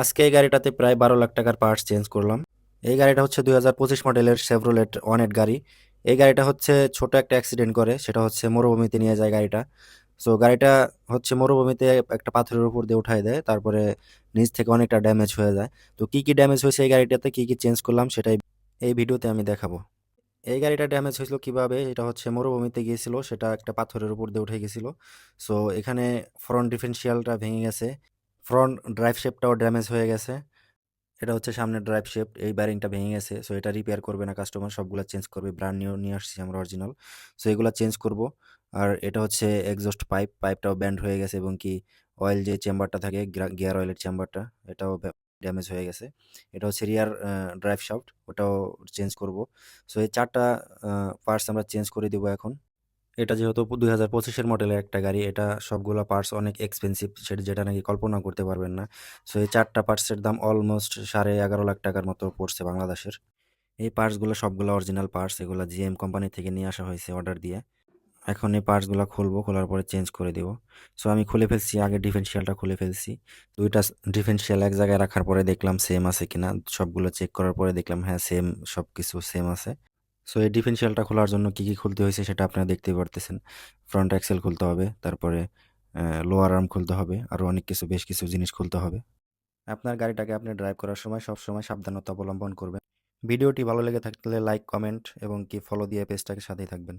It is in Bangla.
আজকে এই গাড়িটাতে প্রায় 12 লাখ টাকার পার্টস চেঞ্জ করলাম। এই গাড়িটা হচ্ছে 2025 মডেলের শেভরোলেট অনেট গাড়ি। এই গাড়িটা হচ্ছে ছোট একটা অ্যাক্সিডেন্ট করে, সেটা হচ্ছে মরুভূমিতে নিয়ে যায় গাড়িটা। সো গাড়িটা হচ্ছে মরুভূমিতে একটা পাথরের উপর দিয়ে উঠায় দেয়, তারপরে নিচ থেকে অনেকটা ড্যামেজ হয়ে যায়। তো কি কি ড্যামেজ হয়েছে এই গাড়িটাতে, কি কি চেঞ্জ করলাম সেটাই এই ভিডিওতে আমি দেখাবো। এই গাড়িটা ড্যামেজ হয়েছিল কিভাবে, এটা হচ্ছে মরুভূমিতে গিয়েছিল, সেটা একটা পাথরের উপর দিয়ে উঠে গেছিল। সো এখানে ফ্রন্ট ডিফারেন্সিয়ালটা ভেঙে গেছে, ফ্রন্ট ড্রাইভ শেপটাও ড্যামেজ হয়ে গেছে। এটা হচ্ছে সামনের ড্রাইভ শেফট, এই ব্যারিংটা ভেঙে গেছে। সো এটা রিপেয়ার করবে না কাস্টমার, সবগুলা চেঞ্জ করবে, ব্র্যান্ড নিউ নিয়ে আসছি আমরা অরিজিনাল। সো এগুলা চেঞ্জ করব। আর এটা হচ্ছে এক্সজস্ট পাইপ, পাইপটাও ব্যান্ড হয়ে গেছে, এবং কি অয়েল যে চেম্বারটা থাকে, গিয়ার অয়েলের চেম্বারটা, এটাও ড্যামেজ হয়ে গেছে। এটা হচ্ছে রিয়ার ড্রাইভ শাফট, ওটাও চেঞ্জ করব। সো এই 4টা পার্টস আমরা চেঞ্জ করে দিব এখন। এটা যেহেতু 2025-এর মডেলের একটা গাড়ি, এটা সবগুলা পার্টস অনেক এক্সপেন্সিভ, সেটা যেটা নাকি কল্পনা করতে পারবেন না। সো এই 4টা পার্টসের দাম অলমোস্ট 11.5 লাখ টাকার মতো পড়ছে বাংলাদেশের। এই পার্টসগুলো সবগুলো অরিজিনাল পার্টস, এগুলো জিএম কোম্পানি থেকে নিয়ে আসা হয়েছে অর্ডার দিয়ে। এখন এই পার্টসগুলো খুলবো, খোলার পরে চেঞ্জ করে দিব। সো আমি খুলে ফেলছি, আগে ডিফারেন্সিয়ালটা খুলে ফেলছি। দুইটা ডিফারেন্সিয়াল এক জায়গায় রাখার পরে দেখলাম সেম আছে কিনা, সবগুলো চেক করার পরে দেখলাম হ্যাঁ সেম, সব কিছু সেম আছে। সো এই ডিফারেন্সিয়ালটা খোলার জন্য কি কি খুলতে হয়েছে সেটা আপনারা দেখতেই পারতেছেন। ফ্রন্ট অ্যাক্সেল খুলতে হবে, তারপরে লোয়ার আর্ম খুলতে হবে, আরও অনেক কিছু, বেশ কিছু জিনিস খুলতে হবে। আপনার গাড়িটাকে আপনি ড্রাইভ করার সময় সবসময় সাবধানতা অবলম্বন করবেন। ভিডিওটি ভালো লেগে থাকলে লাইক, কমেন্ট এবং কি ফলো দিয়ে পেজটাকে সাথেই থাকবেন।